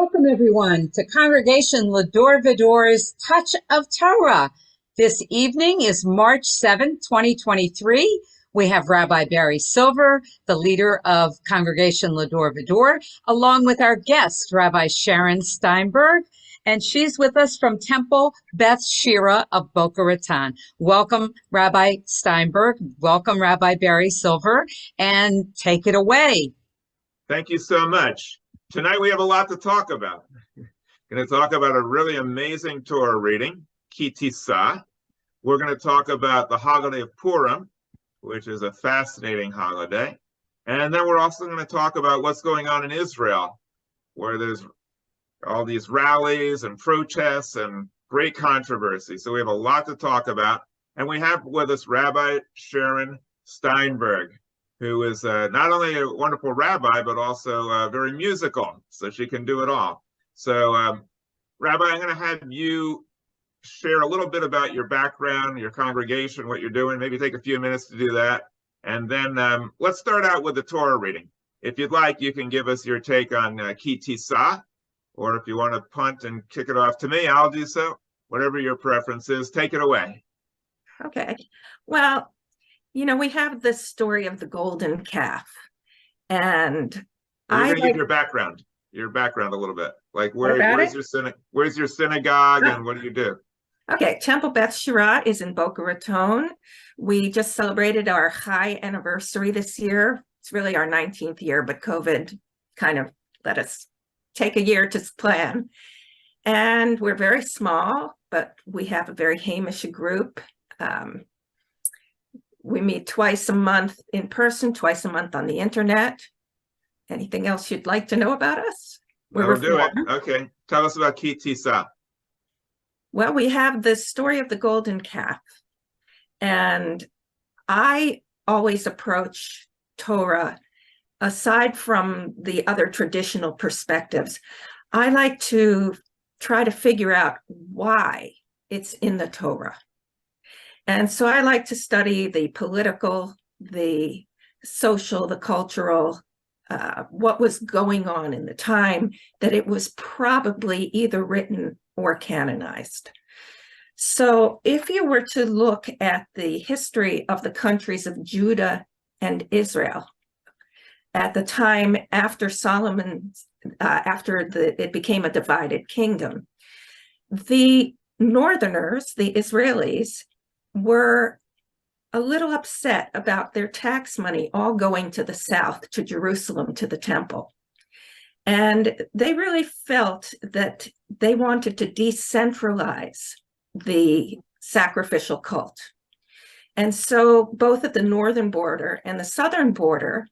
Welcome, everyone, to Congregation L'Dor Va-Dor's Touch of Torah. This evening is March 7th, 2023. We have Rabbi Barry Silver, the leader of Congregation L'Dor Va-Dor, along with our guest, Rabbi Sharon Steinberg, and she's with us from Temple Beth Shira of Boca, Raton. Welcome, Rabbi Steinberg. Welcome, Rabbi Barry Silver, and take it away. Thank you so much. Tonight we have a lot to talk about. We're going to talk about a really amazing Torah reading, TISA. We're going to talk about the holiday of Purim, which is a fascinating holiday. And then we're also going to talk about what's going on in Israel, where there's all these rallies and protests and great controversy. So we have a lot to talk about. And we have with us Rabbi Sharon Steinberg, who is not only a wonderful rabbi, but also very musical, so she can do it all. So, Rabbi, I'm going to have you share a little bit about your background, your congregation, what you're doing. Maybe take a few minutes to do that. And then let's start out with the Torah reading. If you'd like, you can give us your take on TISA, or if you want to punt and kick it off to me, I'll do so. Whatever your preference is, take it away. Okay. Well, you know, we have this story of the golden calf, and You're going to give your background a little bit. Like where's your synagogue and what do you do? Okay, Temple Beth Shira is in Boca Raton. We just celebrated our high anniversary this year. It's really our 19th year, but COVID kind of let us take a year to plan. And we're very small, but we have a very Hamish group. We meet twice a month in person, twice a month on the internet. Anything else you'd like to know about us? We'll do it. Okay. Tell us about TISA. Well, we have the story of the golden calf. And I always approach Torah, aside from the other traditional perspectives, I like to try to figure out why it's in the Torah. And so I like to study the political, the social, the cultural, what was going on in the time that it was probably either written or canonized. So if you were to look at the history of the countries of Judah and Israel at the time after Solomon, it became a divided kingdom, the Northerners, the Israelis, were a little upset about their tax money all going to the south, to Jerusalem, to the temple. And they really felt that they wanted to decentralize the sacrificial cult. And so both at the northern border and the southern border,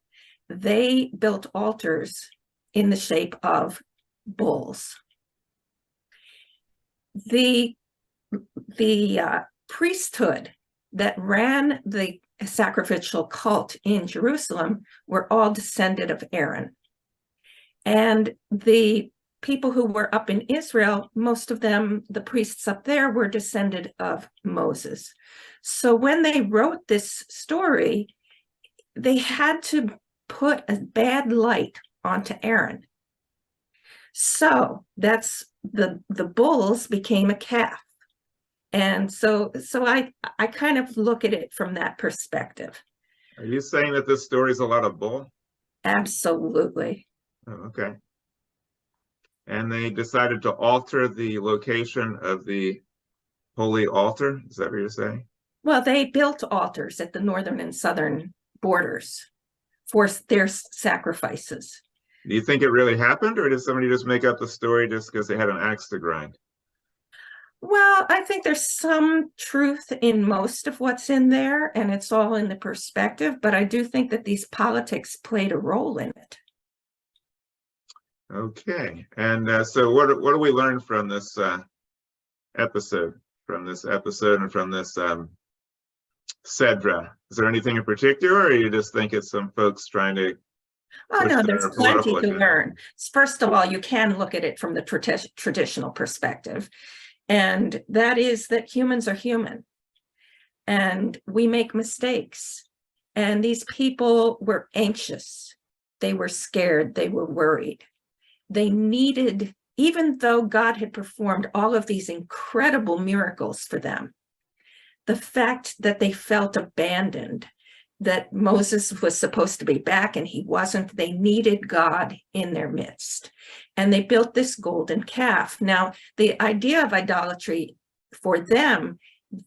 they built altars in the shape of bulls. The priesthood that ran the sacrificial cult in Jerusalem were all descended of Aaron. And the people who were up in Israel, most of them, the priests up there, were descended of Moses. So when they wrote this story, they had to put a bad light onto Aaron. So that's the bulls became a calf. And so I kind of look at it from that perspective. Are you saying that this story is a lot of bull? Absolutely. Oh, okay. And they decided to alter the location of the holy altar? Is that what you're saying? Well, they built altars at the northern and southern borders for their sacrifices. Do you think it really happened, or did somebody just make up the story just because they had an axe to grind? Well, I think there's some truth in most of what's in there, and it's all in the perspective, but I do think that these politics played a role in it. Okay, and so what do we learn from this episode? And from this Sedra? Is there anything in particular, or you just think it's some folks trying to? Oh, no, there's plenty to learn. First of all, you can look at it from the traditional perspective. And that is that humans are human and we make mistakes. And these people were anxious. They were scared. They were worried. They needed even though God had performed all of these incredible miracles for them, the fact that they felt abandoned, that Moses was supposed to be back and he wasn't, they needed God in their midst. And they built this golden calf. Now, the idea of idolatry for them,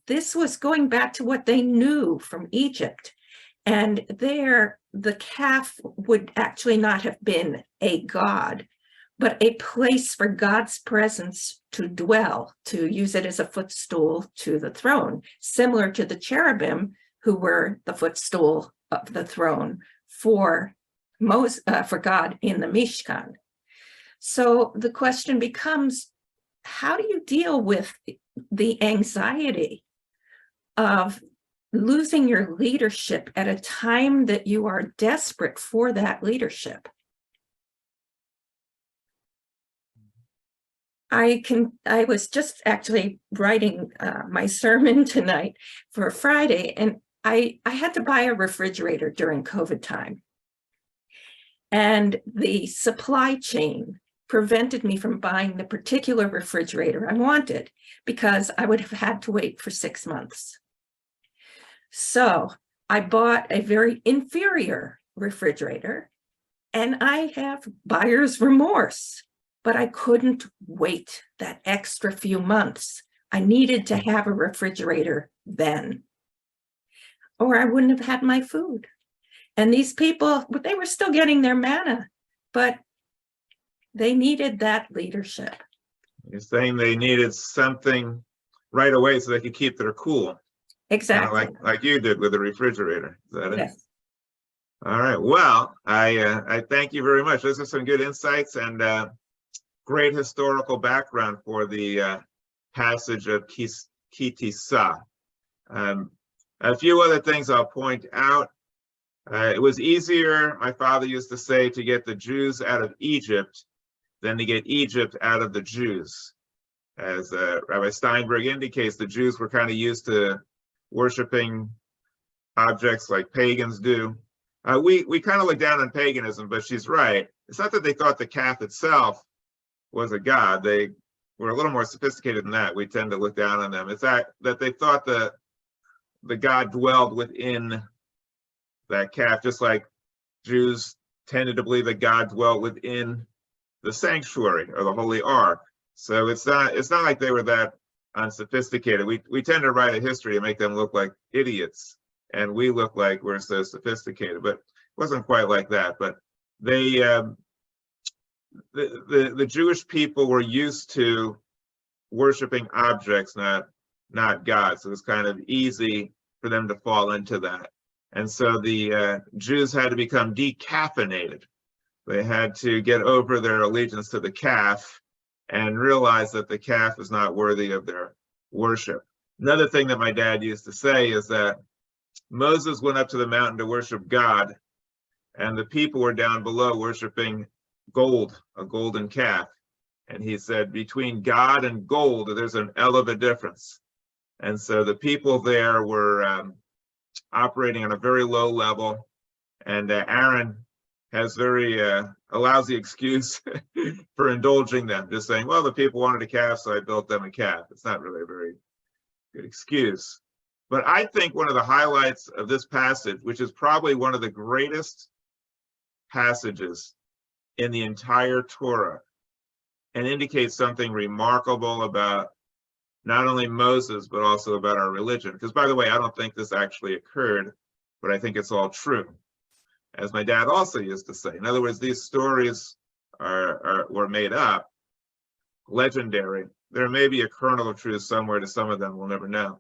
this was going back to what they knew from Egypt. And there, the calf would actually not have been a god, but a place for God's presence to dwell, to use it as a footstool to the throne, similar to the cherubim who were the footstool of the throne for God in the Mishkan. So the question becomes, how do you deal with the anxiety of losing your leadership at a time that you are desperate for that leadership? I was just actually writing my sermon tonight for Friday, and I had to buy a refrigerator during COVID time. And the supply chain prevented me from buying the particular refrigerator I wanted because I would have had to wait for 6 months. So I bought a very inferior refrigerator, and I have buyer's remorse, but I couldn't wait that extra few months. I needed to have a refrigerator then, or I wouldn't have had my food. And these people, they were still getting their manna, but they needed that leadership. You're saying they needed something right away so they could keep their cool. Exactly. Like you did with the refrigerator. Is that Yes. it? All right. Well, I thank you very much. Those are some good insights and great historical background for the passage of TISA. A few other things I'll point out. It was easier, my father used to say, to get the Jews out of Egypt than to get Egypt out of the Jews. As Rabbi Steinberg indicates, the Jews were kind of used to worshiping objects like pagans do. We kind of look down on paganism, but she's right. It's not that they thought the calf itself was a god. They were a little more sophisticated than that. We tend to look down on them. It's that they thought the god dwelled within that calf, just like Jews tended to believe that God dwelt within the sanctuary or the holy ark. So it's not like they were that unsophisticated. We tend to write a history and make them look like idiots, and we look like we're so sophisticated, but it wasn't quite like that. But they the Jewish people were used to worshiping objects, not God. So it's kind of easy for them to fall into that. And so the Jews had to become decaffeinated. They had to get over their allegiance to the calf and realize that the calf is not worthy of their worship. Another thing that my dad used to say is that Moses went up to the mountain to worship God, and the people were down below worshiping gold, a golden calf. And he said, between God and gold, there's an ell of a difference. And so the people there were operating on a very low level, and Aaron has very a lousy excuse for indulging them, just saying, well, the people wanted a calf, so I built them a calf. It's not really a very good excuse. But I think one of the highlights of this passage, which is probably one of the greatest passages in the entire Torah, and indicates something remarkable about not only Moses, but also about our religion. Because, by the way, I don't think this actually occurred, but I think it's all true, as my dad also used to say. In other words, these stories were made up, legendary. There may be a kernel of truth somewhere to some of them, we'll never know.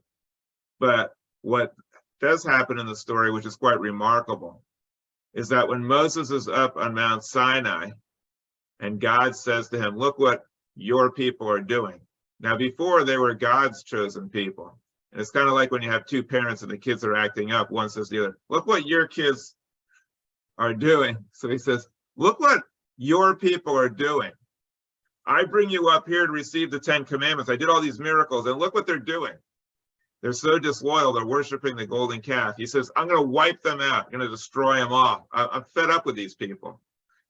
But what does happen in the story, which is quite remarkable, is that when Moses is up on Mount Sinai, and God says to him, look what your people are doing. Now, before, they were God's chosen people. And it's kind of like when you have two parents and the kids are acting up, one says to the other, look what your kids are doing. So he says, look what your people are doing. I bring you up here to receive the 10 commandments. I did all these miracles, and look what they're doing. They're so disloyal. They're worshiping the golden calf. He says, I'm going to wipe them out. I'm going to destroy them all. I'm fed up with these people.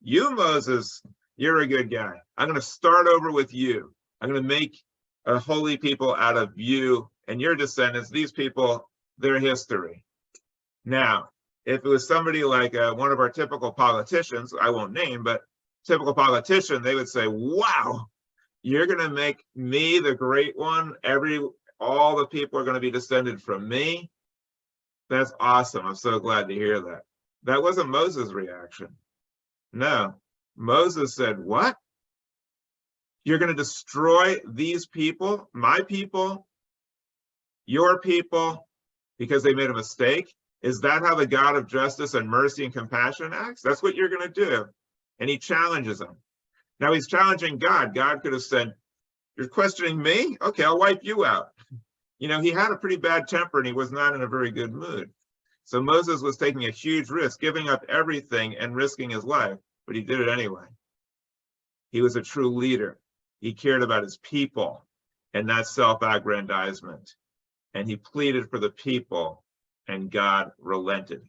You, Moses, you're a good guy. I'm going to start over with you. I'm going to make a holy people out of you and your descendants. These people, their history. Now, if it was somebody like one of our typical politicians, I won't name, but typical politician, they would say, wow, you're going to make me the great one. All the people are going to be descended from me. That's awesome. I'm so glad to hear that. That wasn't Moses' reaction. No, Moses said, what? You're going to destroy these people, my people, your people, because they made a mistake? Is that how the God of justice and mercy and compassion acts? That's what you're going to do. And he challenges them. Now he's challenging God. God could have said, you're questioning me? Okay, I'll wipe you out. You know, he had a pretty bad temper and he was not in a very good mood. So Moses was taking a huge risk, giving up everything and risking his life, but he did it anyway. He was a true leader. He cared about his people and not self-aggrandizement. And he pleaded for the people, and God relented.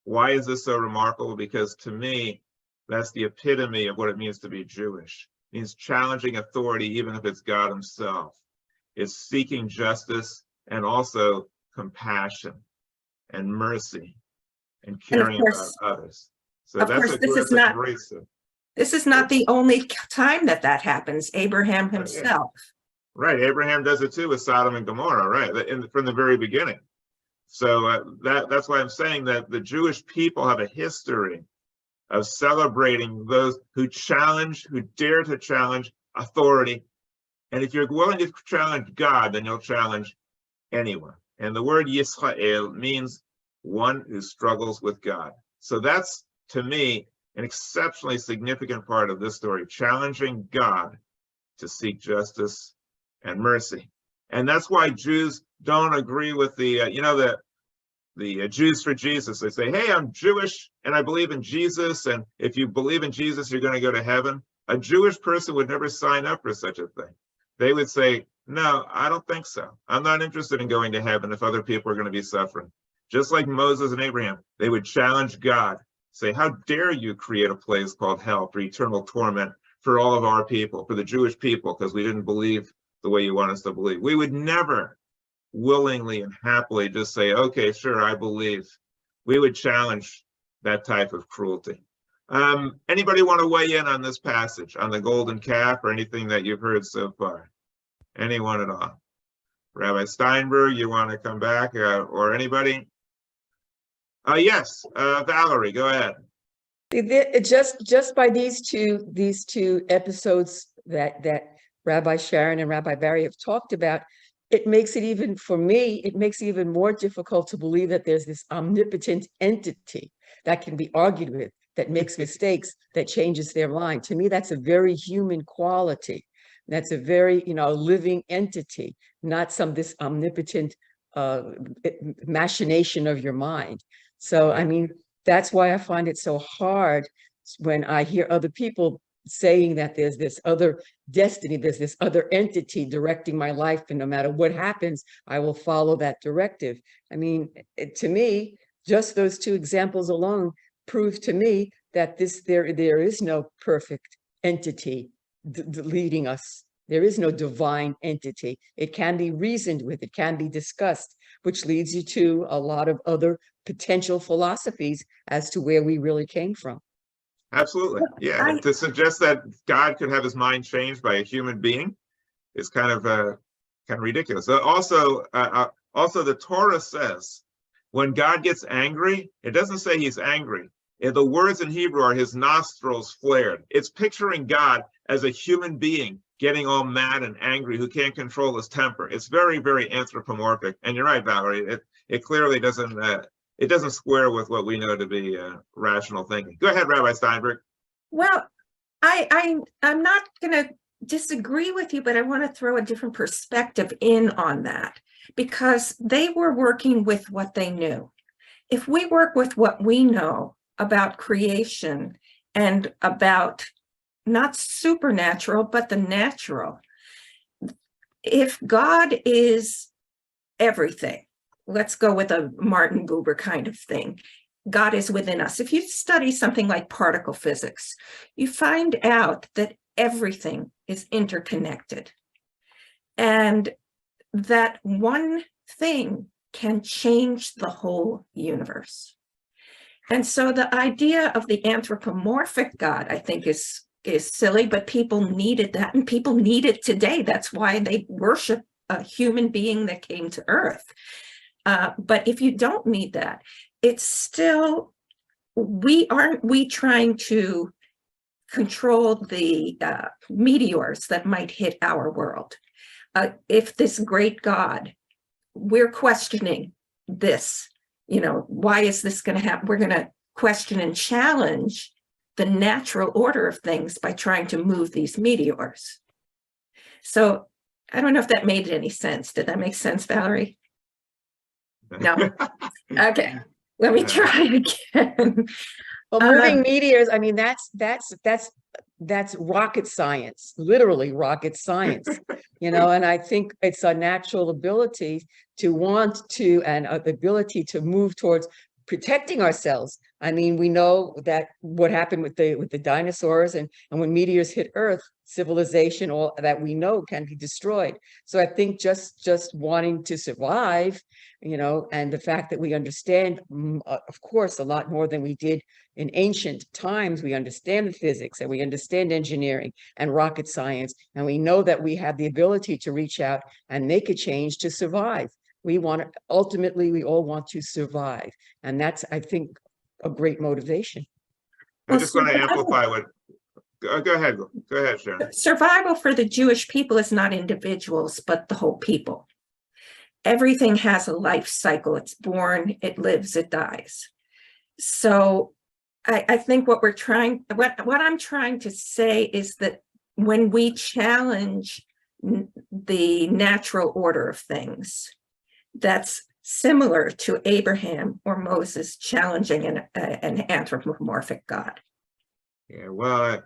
Why is this so remarkable? Because to me, that's the epitome of what it means to be Jewish. It means challenging authority, even if it's God himself. It's seeking justice and also compassion and mercy and caring about others. So that's a great sin. This is not the only time that happens. Abraham himself. Right, Abraham does it too with Sodom and Gomorrah, right, from the very beginning. So that's why I'm saying that the Jewish people have a history of celebrating those who dare to challenge authority. And if you're willing to challenge God, then you'll challenge anyone. And the word Yisrael means one who struggles with God. So that's, to me, an exceptionally significant part of this story, challenging God to seek justice and mercy. And that's why Jews don't agree with the Jews for Jesus. They say, hey, I'm Jewish and I believe in Jesus. And if you believe in Jesus, you're going to go to heaven. A Jewish person would never sign up for such a thing. They would say, no, I don't think so. I'm not interested in going to heaven if other people are going to be suffering. Just like Moses and Abraham, they would challenge God, say, how dare you create a place called hell for eternal torment for all of our people, for the Jewish people, because we didn't believe the way you want us to believe. We would never willingly and happily just say, okay, sure, I believe. We would challenge that type of cruelty. Anybody want to weigh in on this passage, on the golden calf, or anything that you've heard so far? Anyone at all? Rabbi Steinberg, you want to come back, or anybody? Yes, Valerie, go ahead. Just by these two episodes that Rabbi Sharon and Rabbi Barry have talked about, it makes it even more difficult to believe that there's this omnipotent entity that can be argued with, that makes mistakes, that changes their mind. To me, that's a very human quality. That's a very, living entity, not this omnipotent machination of your mind. So, I mean, that's why I find it so hard when I hear other people saying that there's this other destiny, there's this other entity directing my life, and no matter what happens, I will follow that directive. I mean, to me, just those two examples alone prove to me that there is no perfect entity leading us. There is no divine entity. It can be reasoned with, it can be discussed, which leads you to a lot of other potential philosophies as to where we really came from. Absolutely. Yeah. To suggest that God could have his mind changed by a human being is kind of ridiculous. Also, the Torah says when God gets angry, it doesn't say he's angry. The words in Hebrew are his nostrils flared. It's picturing God as a human being getting all mad and angry who can't control his temper. It's very, very anthropomorphic. And you're right, Valerie. It clearly doesn't square with what we know to be rational thinking. Go ahead, Rabbi Steinberg. Well, I'm not going to disagree with you, but I want to throw a different perspective in on that, because they were working with what they knew. If we work with what we know about creation and about not supernatural, but the natural, if God is everything, let's go with a Martin Buber kind of thing, God is within us. If you study something like particle physics, you find out that everything is interconnected, and that one thing can change the whole universe. And so the idea of the anthropomorphic God, I think, is silly, but people needed that, and people need it today. That's why they worship a human being that came to earth. But if you don't need that, it's still, aren't we trying to control the meteors that might hit our world? If this great God, we're questioning this, why is this going to happen? We're going to question and challenge the natural order of things by trying to move these meteors. So I don't know if that made any sense. Did that make sense, Valerie? No. Okay. Let me try again. Well, moving meteors, I mean, that's rocket science, literally rocket science, and I think it's a natural ability to want to, and the ability to move towards protecting ourselves. I mean, we know that what happened with the dinosaurs, and when meteors hit Earth, civilization, all that we know, can be destroyed. So I think just wanting to survive, and the fact that we understand, of course, a lot more than we did in ancient times. We understand the physics, and we understand engineering and rocket science, and we know that we have the ability to reach out and make a change to survive. Ultimately, we all want to survive. And that's, I think, a great motivation. I just want to amplify what, go ahead, Sharon. Survival for the Jewish people is not individuals, but the whole people. Everything has a life cycle. It's born, it lives, it dies. So I think what I'm trying to say is that when we challenge the natural order of things, that's similar to Abraham or Moses challenging an anthropomorphic God. Yeah, well,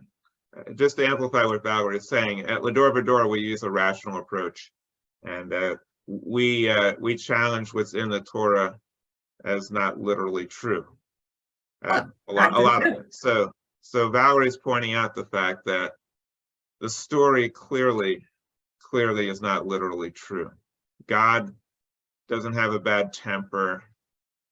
just to amplify what Valerie is saying, at L'Dor Va-Dor, we use a rational approach, and we challenge what's in the Torah as not literally true. A lot of it. So Valerie's pointing out the fact that the story clearly is not literally true. God doesn't have a bad temper.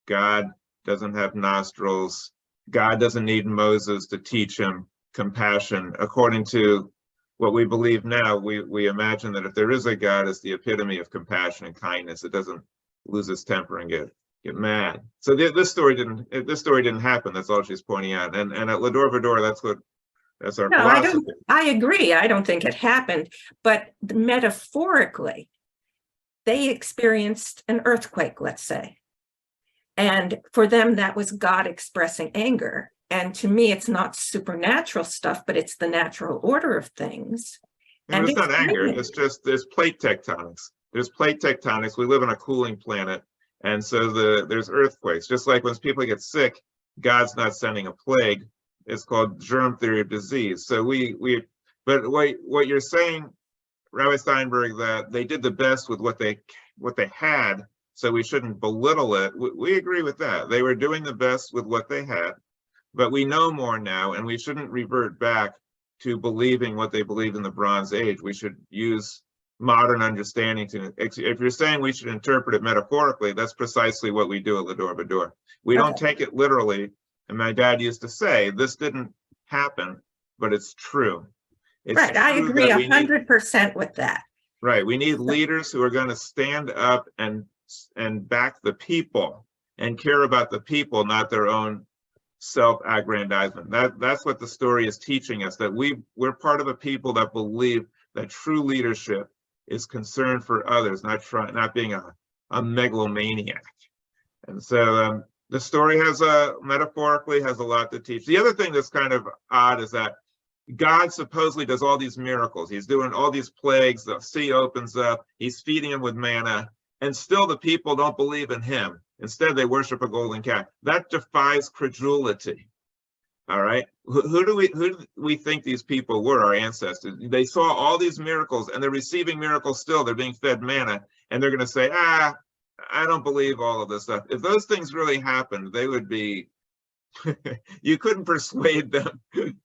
God doesn't have nostrils. God doesn't need Moses to teach him compassion. According to what we believe now, we imagine that if there is a God, it's the epitome of compassion and kindness. It doesn't lose its temper and get mad. So this story didn't happen. That's all she's pointing out. And at L'Dor Va-Dor, that's our philosophy. I agree. I don't think it happened, but metaphorically, they experienced an earthquake, let's say. And for them, that was God expressing anger. And to me, it's not supernatural stuff, but it's the natural order of things. And it's not anger. It's just there's plate tectonics. There's plate tectonics. We live on a cooling planet. And so there's earthquakes. Just like when people get sick, God's not sending a plague. It's called germ theory of disease. So but what you're saying, Rabbi Steinberg, that they did the best with what they had, so we shouldn't belittle it. We agree with that. They were doing the best with what they had, but we know more now, and we shouldn't revert back to believing what they believed in the Bronze Age. We should use modern understanding to, if you're saying we should interpret it metaphorically, that's precisely what we do at L'Dor Va-Dor. We don't take it literally, and my dad used to say, this didn't happen, but it's true. Right, I agree 100% with that. Right, we need leaders who are going to stand up and back the people and care about the people, not their own self-aggrandizement. That's what the story is teaching us, that we're part of a people that believe that true leadership is concerned for others, not being a megalomaniac. And so the story metaphorically has a lot to teach. The other thing that's kind of odd is that God supposedly does all these miracles. He's doing all these plagues. The sea opens up. He's feeding them with manna, and still the people don't believe in him. Instead, they worship a golden calf. That defies credulity. All right. Who do we think these people were? Our ancestors. They saw all these miracles, and they're receiving miracles still. They're being fed manna, and they're going to say, I don't believe all of this stuff. If those things really happened, they would be You couldn't persuade them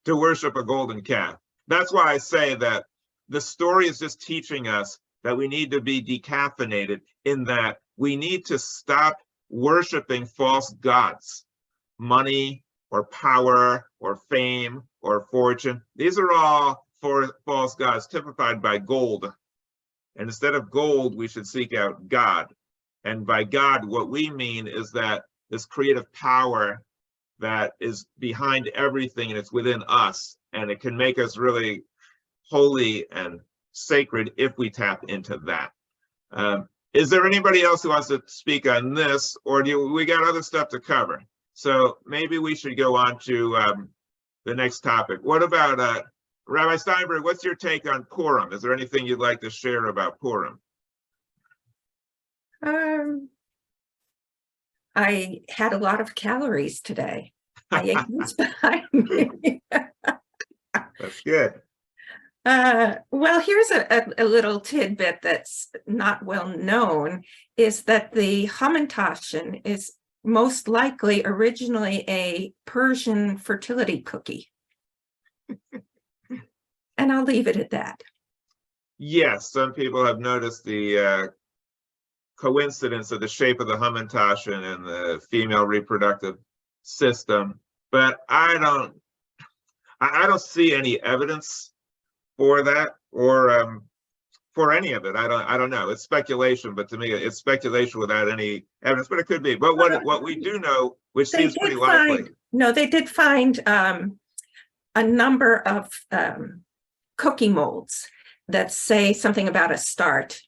to worship a golden calf. That's why I say that the story is just teaching us that we need to be decaffeinated, in that we need to stop worshiping false gods, money or power or fame or fortune. These are all false gods typified by gold. And instead of gold, we should seek out God. And by God, what we mean is that this creative power that is behind everything, and it's within us, and it can make us really holy and sacred if we tap into that. Is there anybody else who wants to speak on this, or we got other stuff to cover? So maybe we should go on to the next topic. What about Rabbi Steinberg? What's your take on Purim? Is there anything you'd like to share about Purim? I had a lot of calories today. I ate this behind me. That's good. Well, here's a little tidbit that's not well known, is that the hamantashen is most likely originally a Persian fertility cookie. And I'll leave it at that. Yes, some people have noticed the coincidence of the shape of the hamantashen and the female reproductive system, but I don't see any evidence for that, or for any of it. I don't know. It's speculation, but to me, it's speculation without any evidence. But it could be. But what we do know, which seems pretty likely. No, they did find a number of cookie molds that say something about a start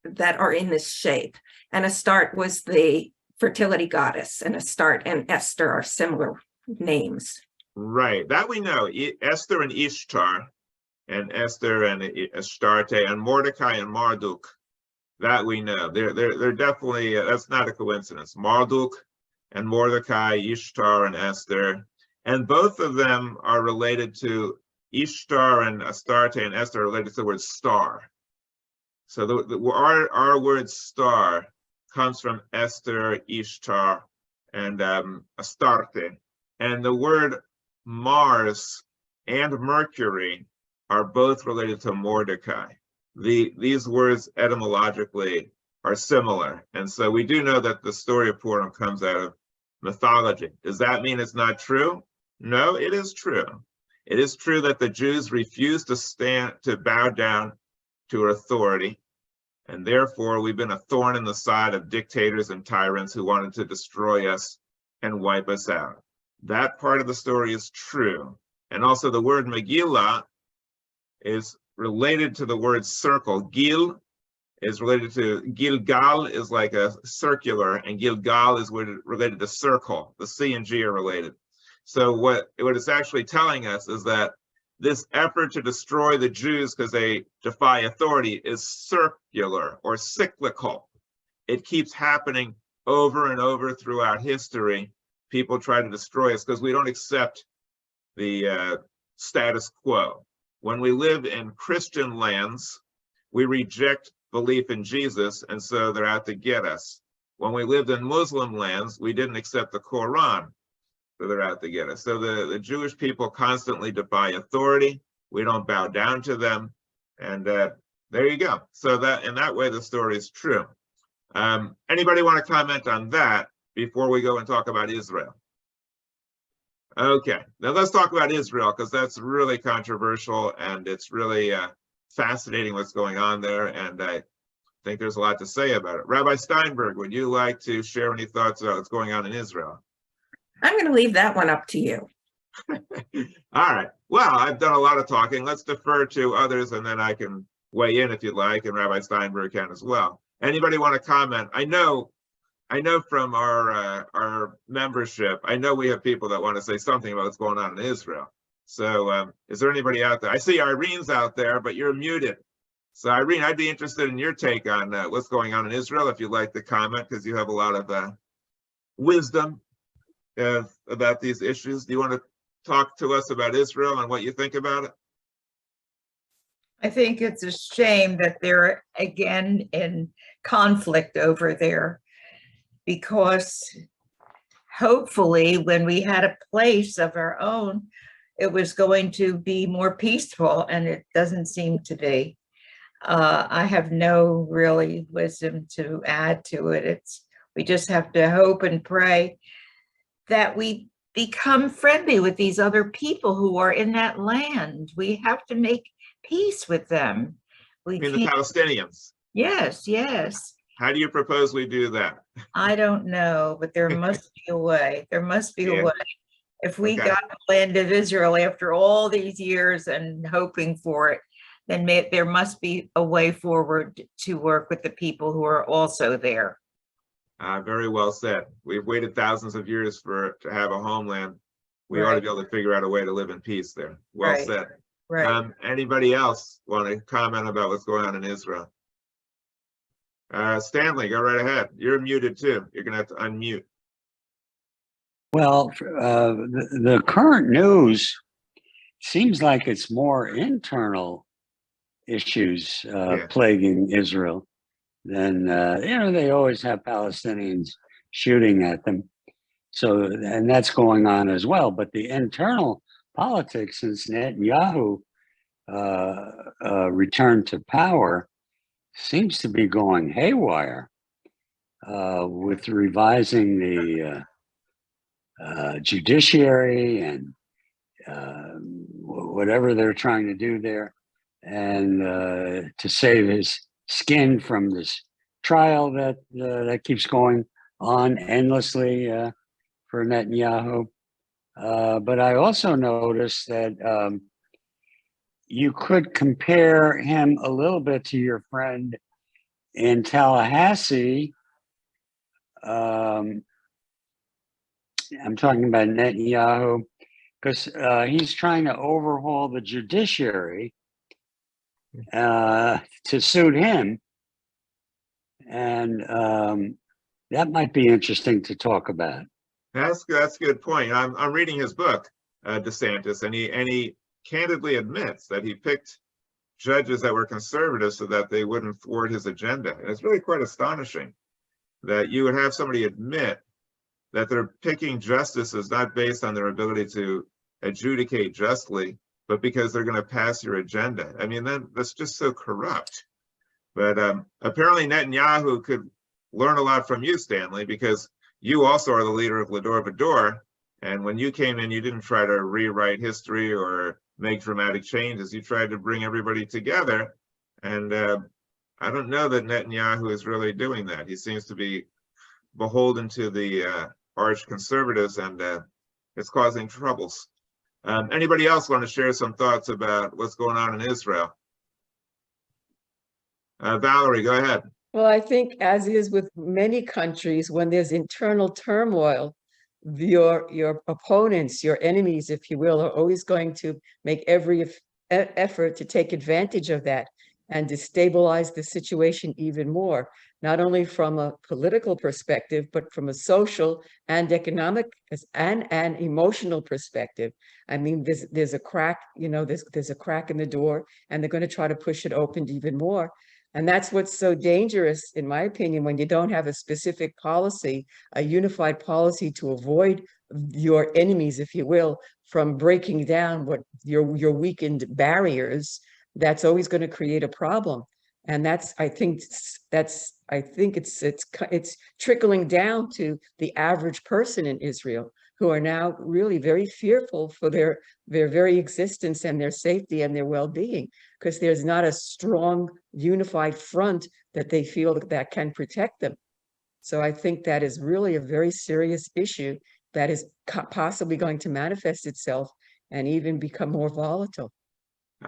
that are in this shape. And Astarte was the fertility goddess, and Astarte and Esther are similar names. Right, that we know. Esther and Ishtar, and Esther and Astarte, and Mordecai and Marduk. That we know. They're definitely, that's not a coincidence. Marduk and Mordecai, Ishtar and Esther, and both of them are related to Ishtar, and Astarte and Esther are related to the word star. So our word star comes from Esther, Ishtar, and Astarte. And the word Mars and Mercury are both related to Mordecai. These words etymologically are similar. And so we do know that the story of Purim comes out of mythology. Does that mean it's not true? No, it is true. It is true that the Jews refused to bow down to authority, and therefore we've been a thorn in the side of dictators and tyrants who wanted to destroy us and wipe us out. That part of the story is true. And also the word Megillah is related to the word circle. Gil is related to, Gilgal is like a circular, and Gilgal is related to circle. The C and G are related. So what it's actually telling us is that this effort to destroy the Jews because they defy authority is circular or cyclical. It keeps happening over and over throughout history. People try to destroy us because we don't accept the status quo. When we live in Christian lands, we reject belief in Jesus, and so they're out to get us. When we lived in Muslim lands, we didn't accept the Quran, so they're out to get us. So the Jewish people constantly defy authority. We don't bow down to them, and there you go. So that in that way, the story is true. Anybody want to comment on that before we go and talk about Israel? Okay, now let's talk about Israel, because that's really controversial, and it's really fascinating what's going on there, and I think there's a lot to say about it. Rabbi Steinberg, would you like to share any thoughts about what's going on in Israel? I'm going to leave that one up to you. All right. Well, I've done a lot of talking. Let's defer to others, and then I can weigh in if you'd like, and Rabbi Steinberg can as well. Anybody want to comment? I know from our membership, I know we have people that want to say something about what's going on in Israel. So is there anybody out there? I see Irene's out there, but you're muted. So Irene, I'd be interested in your take on what's going on in Israel, if you'd like to comment, because you have a lot of wisdom about these issues. Do you want to talk to us about Israel and what you think about it? I think it's a shame that they're again in conflict over there, because hopefully when we had a place of our own, it was going to be more peaceful, and it doesn't seem to be. I have no really wisdom to add to it. We just have to hope and pray that we become friendly with these other people who are in that land. We have to make peace with them. I mean, the Palestinians. Yes, yes. How do you propose we do that? I don't know, but there must be a way. There must be a way. If we got the land of Israel after all these years and hoping for it, then there must be a way forward to work with the people who are also there. Very well said. We've waited thousands of years to have a homeland. We ought to be able to figure out a way to live in peace there. Well said. Right. Anybody else want to comment about what's going on in Israel? Stanley, go right ahead. You're muted too. You're going to have to unmute. Well, the current news seems like it's more internal issues plaguing Israel than, they always have Palestinians shooting at them. So, and that's going on as well. But the internal politics since Netanyahu returned to power seems to be going haywire with revising the judiciary and whatever they're trying to do there, and to save his skin from this trial that keeps going on endlessly for Netanyahu. But I also noticed that you could compare him a little bit to your friend in Tallahassee. I'm talking about Netanyahu, because he's trying to overhaul the judiciary to suit him. And that might be interesting to talk about. That's a good point. I'm reading his book, DeSantis, and he candidly admits that he picked judges that were conservative so that they wouldn't thwart his agenda. And it's really quite astonishing that you would have somebody admit that they're picking justices not based on their ability to adjudicate justly, but because they're going to pass your agenda. I mean, that's just so corrupt. But apparently Netanyahu could learn a lot from you, Stanley, because you also are the leader of L'Dor Va-Dor. And when you came in, you didn't try to rewrite history or make dramatic changes. You tried to bring everybody together. And I don't know that Netanyahu is really doing that. He seems to be beholden to the arch conservatives, and it's causing troubles. Anybody else want to share some thoughts about what's going on in Israel? Valerie, go ahead. Well, I think, as is with many countries, when there's internal turmoil, your opponents, your enemies, if you will, are always going to make every effort to take advantage of that and destabilize the situation even more, not only from a political perspective, but from a social and economic and an emotional perspective. I mean, there's a crack, there's a crack in the door, and they're going to try to push it open even more. And that's what's so dangerous, in my opinion, when you don't have a specific policy, a unified policy to avoid your enemies, if you will, from breaking down what your weakened barriers. That's always going to create a problem. And I think it's trickling down to the average person in Israel, who are now really very fearful for their very existence and their safety and their well-being, because there's not a strong unified front that they feel that can protect them. So I think that is really a very serious issue that is possibly going to manifest itself and even become more volatile.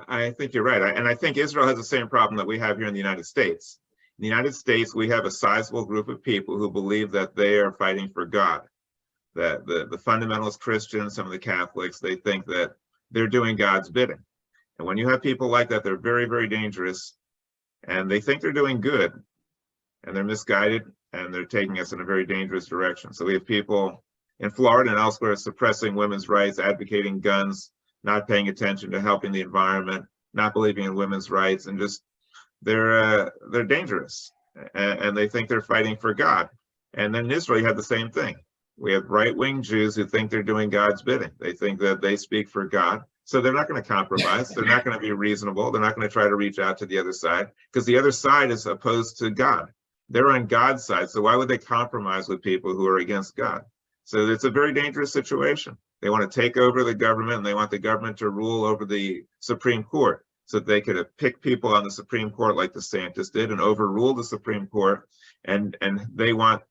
I think you're right. And I think Israel has the same problem that we have here in the United States. In the United States, we have a sizable group of people who believe that they are fighting for God. That the fundamentalist Christians, some of the Catholics, they think that they're doing God's bidding. And when you have people like that, they're very, very dangerous. And they think they're doing good. And they're misguided. And they're taking us in a very dangerous direction. So we have people in Florida and elsewhere suppressing women's rights, advocating guns, not paying attention to helping the environment, not believing in women's rights, and just they're dangerous, and they think they're fighting for God. And then in Israel, you have the same thing. We have right-wing Jews who think they're doing God's bidding. They think that they speak for God. So they're not going to compromise. They're not going to be reasonable. They're not going to try to reach out to the other side because the other side is opposed to God. They're on God's side. So why would they compromise with people who are against God? So it's a very dangerous situation. They want to take over the government and they want the government to rule over the Supreme Court so that they could pick people on the Supreme Court like DeSantis did and overrule the Supreme Court. And they want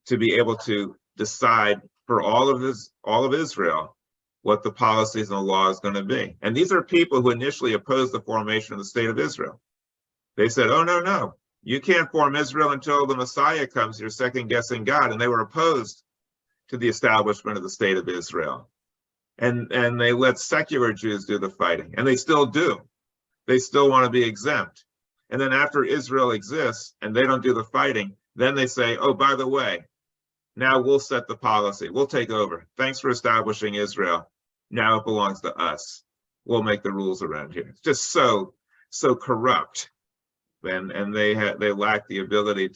to be able to decide for all of Israel what the policies and the law is going to be. And these are people who initially opposed the formation of the state of Israel. They said, oh, no, you can't form Israel until the Messiah comes. You're second guessing God. And they were opposed to the establishment of the state of Israel. And they let secular Jews do the fighting. And they still do. They still want to be exempt. And then after Israel exists and they don't do the fighting, then they say, oh, by the way, now we'll set the policy. We'll take over. Thanks for establishing Israel. Now it belongs to us. We'll make the rules around here. It's just so corrupt. And they lack the ability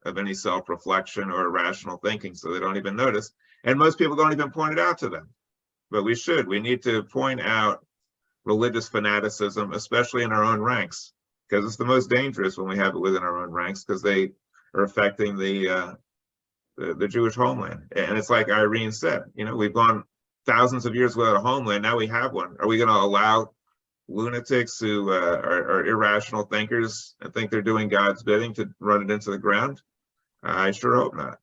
of any self-reflection or rational thinking, so they don't even notice. And most people don't even point it out to them. But we should. We need to point out religious fanaticism, especially in our own ranks, because it's the most dangerous when we have it within our own ranks, because they are affecting the Jewish homeland. And it's like Irene said, we've gone thousands of years without a homeland. Now we have one. Are we going to allow lunatics who are irrational thinkers and think they're doing God's bidding to run it into the ground? I sure hope not.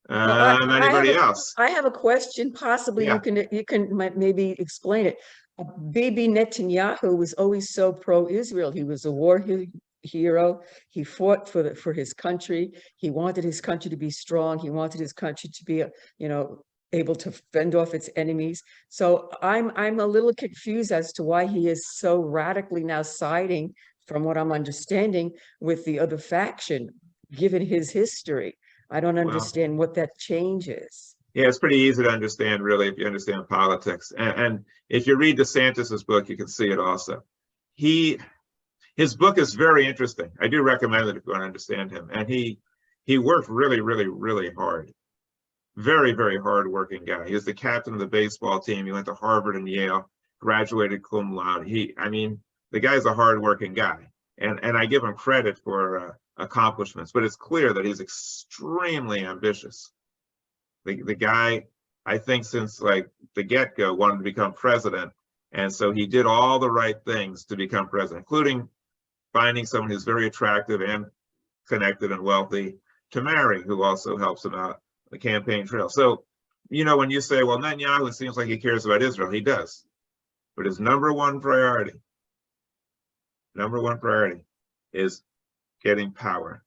Anybody else? I have a question. Possibly Yeah. you can maybe explain it. Bibi Netanyahu was always so pro-Israel. He was a war hero. He fought for his country. He wanted his country to be strong. He wanted his country to be, able to fend off its enemies. So I'm a little confused as to why he is so radically now siding, from what I'm understanding, with the other faction, given his history. I don't understand what that change is. Yeah, it's pretty easy to understand, really, if you understand politics. And if you read DeSantis's book, you can see it also. His book is very interesting. I do recommend it if you want to understand him. And he worked really, really, really hard. Very, very hard-working guy. He was the captain of the baseball team. He went to Harvard and Yale, graduated cum laude. The guy's a hard-working guy. And I give him credit for accomplishments, but it's clear that he's extremely ambitious. The guy, I think since like the get-go, wanted to become president. And so he did all the right things to become president, including finding someone who's very attractive and connected and wealthy to marry, who also helps him out the campaign trail. So, when you say, well, Netanyahu seems like he cares about Israel, he does. But his number one priority is getting power.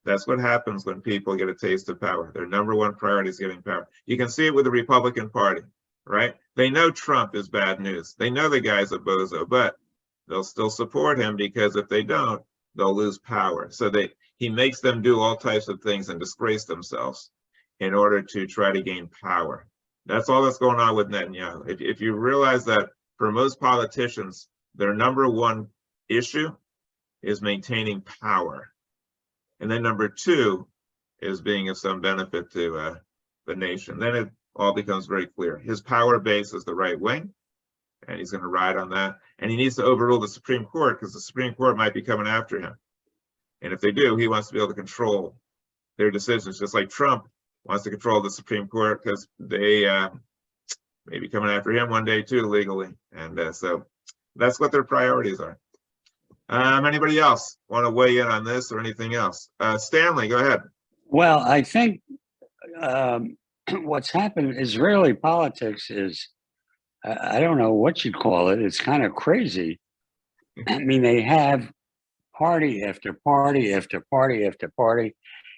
That's what happens when people get a taste of power. Their number one priority is getting power. You can see it with the Republican Party, right? They know Trump is bad news. They know the guy's a bozo, but they'll still support him because if they don't, they'll lose power. So he makes them do all types of things and disgrace themselves in order to try to gain power. That's all that's going on with Netanyahu. If you realize that for most politicians, their number one issue is maintaining power. And then number two is being of some benefit to the nation. Then it all becomes very clear. His power base is the right wing, and he's going to ride on that. And he needs to overrule the Supreme Court because the Supreme Court might be coming after him. And if they do, he wants to be able to control their decisions, just like Trump wants to control the Supreme Court because they may be coming after him one day too, legally. And so that's what their priorities are. Anybody else want to weigh in on this or anything else? Stanley, go ahead. Well, I think what's happened, Israeli politics is, I don't know what you'd call it. It's kind of crazy. I mean, they have party after party after party after party,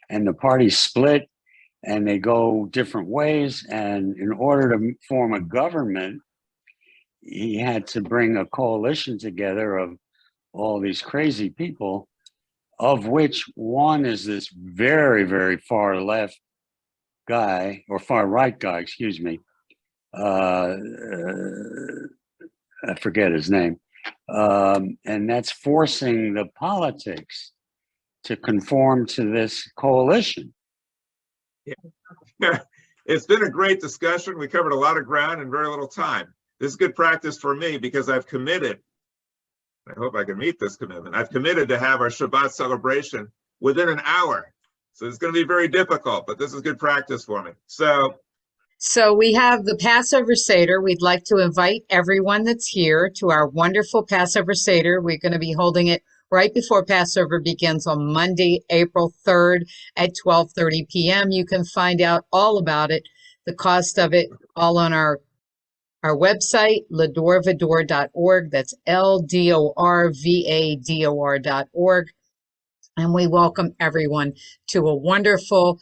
and the parties split and they go different ways. And in order to form a government, he had to bring a coalition together of all these crazy people, of which one is this very, very far left guy, or far right guy, excuse me. I forget his name. And that's forcing the politics to conform to this coalition. Yeah. It's been a great discussion. We covered a lot of ground in very little time. This is good practice for me because I've committed. I hope I can meet this commitment. I've committed to have our Shabbat celebration within an hour. So it's going to be very difficult, but this is good practice for me. So we have the Passover Seder. We'd like to invite everyone that's here to our wonderful Passover Seder. We're going to be holding it right before Passover begins on Monday, April 3rd at 12:30 p.m. You can find out all about it, the cost of it, all on our website, ledorvador.org. That's LDORVADOR.org. And we welcome everyone to a wonderful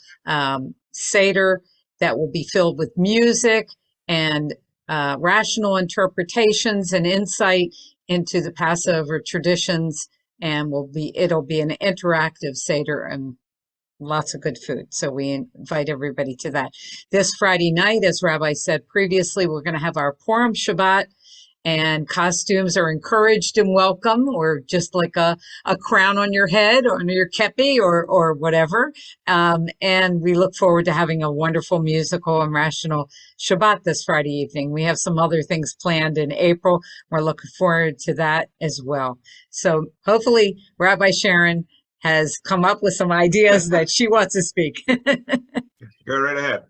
Seder that will be filled with music and rational interpretations and insight into the Passover traditions. And it'll be an interactive Seder and lots of good food. So we invite everybody to that. This Friday night, as Rabbi said previously, we're going to have our Purim Shabbat, and costumes are encouraged and welcome, or just like a crown on your head or on your kepi or whatever. And we look forward to having a wonderful musical and rational Shabbat this Friday evening. We have some other things planned in April. We're looking forward to that as well. So hopefully Rabbi Sharon has come up with some ideas that she wants to speak. Go right ahead.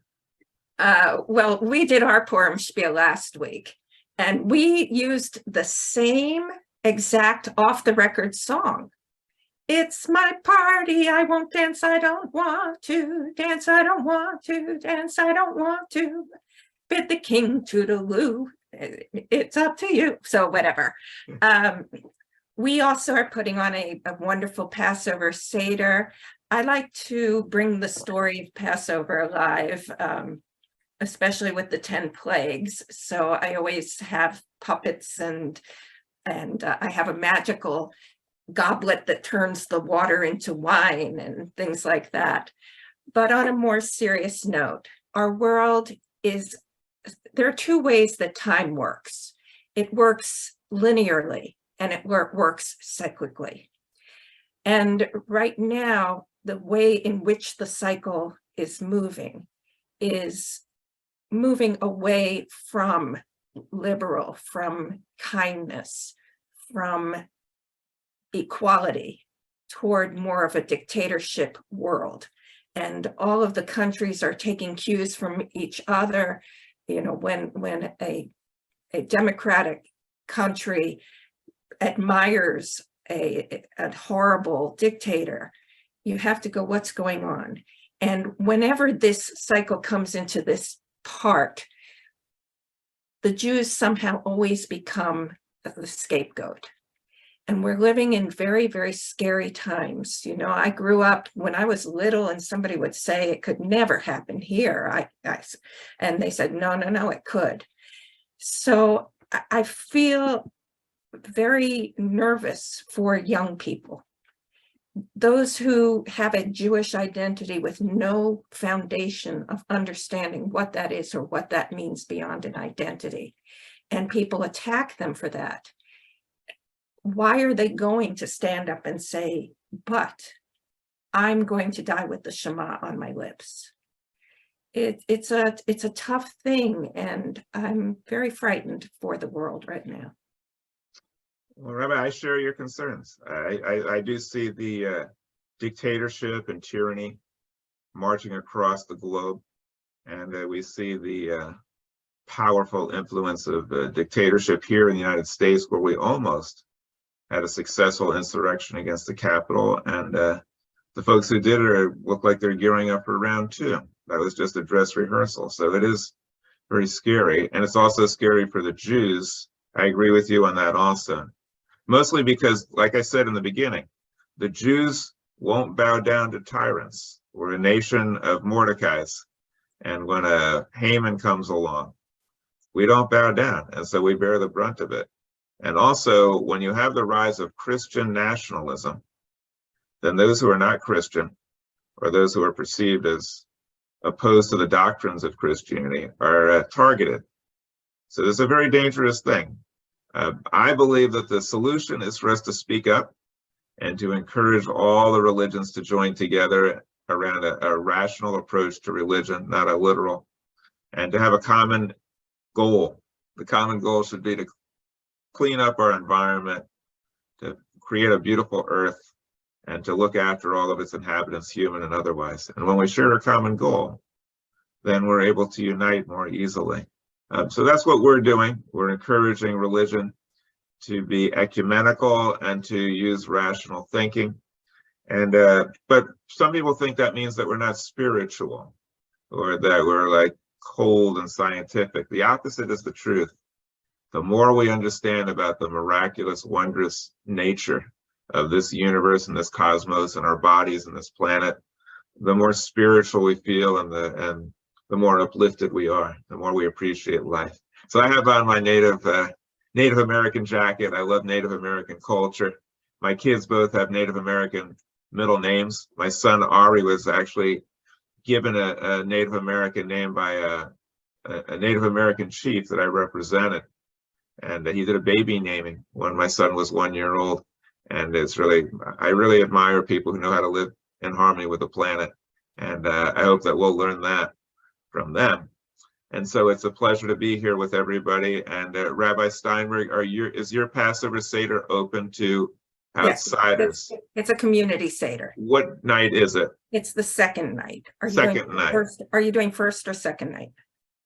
Well, we did our Purim spiel last week, and we used the same exact off-the-record song. It's my party, I won't dance, I don't want to. Dance, I don't want to. Dance, I don't want to. Bid the king toodaloo. It's up to you. So whatever. We also are putting on a wonderful Passover Seder. I like to bring the story of Passover alive, especially with the 10 plagues. So I always have puppets and I have a magical goblet that turns the water into wine and things like that. But on a more serious note, our world there are two ways that time works. It works linearly, and it works cyclically. And right now, the way in which the cycle is moving away from liberal, from kindness, from equality, toward more of a dictatorship world. And all of the countries are taking cues from each other. You know, when a democratic country admires a horrible dictator, you have to go, what's going on? And whenever this cycle comes into this part, the Jews somehow always become the scapegoat. And we're living in very, very scary times. You know, I grew up when I was little and somebody would say it could never happen here. And they said, no, it could. So I feel very nervous for young people, those who have a Jewish identity with no foundation of understanding what that is or what that means beyond an identity, and people attack them for that. Why are they going to stand up and say, but I'm going to die with the Shema on my lips? It's a tough thing, and I'm very frightened for the world right now. Well, Rabbi, I share your concerns. I do see the dictatorship and tyranny marching across the globe, and we see the powerful influence of dictatorship here in the United States, where we almost had a successful insurrection against the Capitol, and the folks who did it look like they're gearing up for round two. That was just a dress rehearsal. So it is very scary, and it's also scary for the Jews. I agree with you on that also. Mostly because, like I said in the beginning, the Jews won't bow down to tyrants. We're a nation of Mordecais. And when a Haman comes along, we don't bow down. And so we bear the brunt of it. And also, when you have the rise of Christian nationalism, then those who are not Christian, or those who are perceived as opposed to the doctrines of Christianity, are targeted. So this is a very dangerous thing. I believe that the solution is for us to speak up and to encourage all the religions to join together around a rational approach to religion, not a literal, and to have a common goal. The common goal should be to clean up our environment, to create a beautiful earth, and to look after all of its inhabitants, human and otherwise. And when we share a common goal, then we're able to unite more easily. So that's what we're doing. We're encouraging religion to be ecumenical and to use rational thinking. And but some people think that means that we're not spiritual, or that we're like cold and scientific. The opposite is the truth. The more we understand about the miraculous, wondrous nature of this universe and this cosmos and our bodies and this planet, the more spiritual we feel, and the more uplifted we are, the more we appreciate life. So I have on my Native American jacket. I love Native American culture. My kids both have Native American middle names. My son Ari was actually given a Native American name by a Native American chief that I represented, and he did a baby naming when my son was 1 year old. And it's really, I really admire people who know how to live in harmony with the planet, and I hope that we'll learn that from them. And so it's a pleasure to be here with everybody. And Rabbi Steinberg, is your Passover Seder open to outsiders? Yes, it's a community Seder. What night is it? It's the second night. Second night. Are you doing first or second night?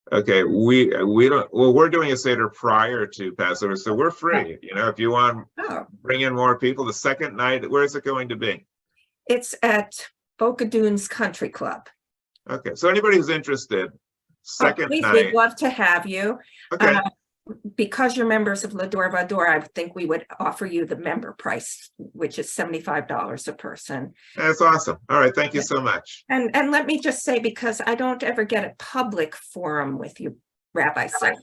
Okay, we don't, well, we're doing a Seder prior to Passover, so we're free. You know, if you want to bring in more people, the second night, where is it going to be? It's at Boca Dunes Country Club. Okay, so anybody who's interested, second please, night. we'd love to have you. Okay. Because you're members of L'Dor Va-Dor, I think we would offer you the member price, which is $75 a person. That's awesome. All right, thank you so much. And let me just say, because I don't ever get a public forum with you, Rabbi Silver,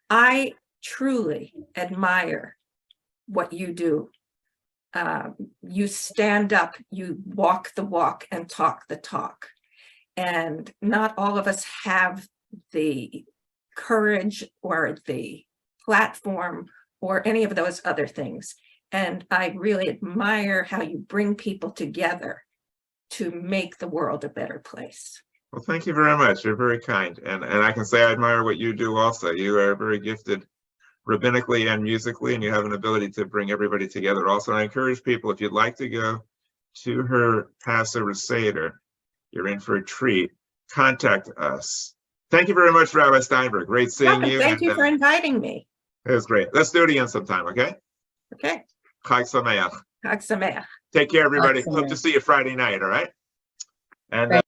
I truly admire what you do. You stand up, you walk the walk and talk the talk. And not all of us have the courage or the platform or any of those other things. And I really admire how you bring people together to make the world a better place. Well, thank you very much. You're very kind. And I can say I admire what you do also. You are very gifted rabbinically and musically, and you have an ability to bring everybody together also. And I encourage people, if you'd like to go to her Passover Seder, you're in for a treat, contact us. Thank you very much, Rabbi Steinberg. Great seeing you. Thank you for inviting me. It was great. Let's do it again sometime, okay? Okay. Chag Sameach. Chag Sameach. Take care, everybody. Chag Hope to Sameach. see you Friday night, all right? And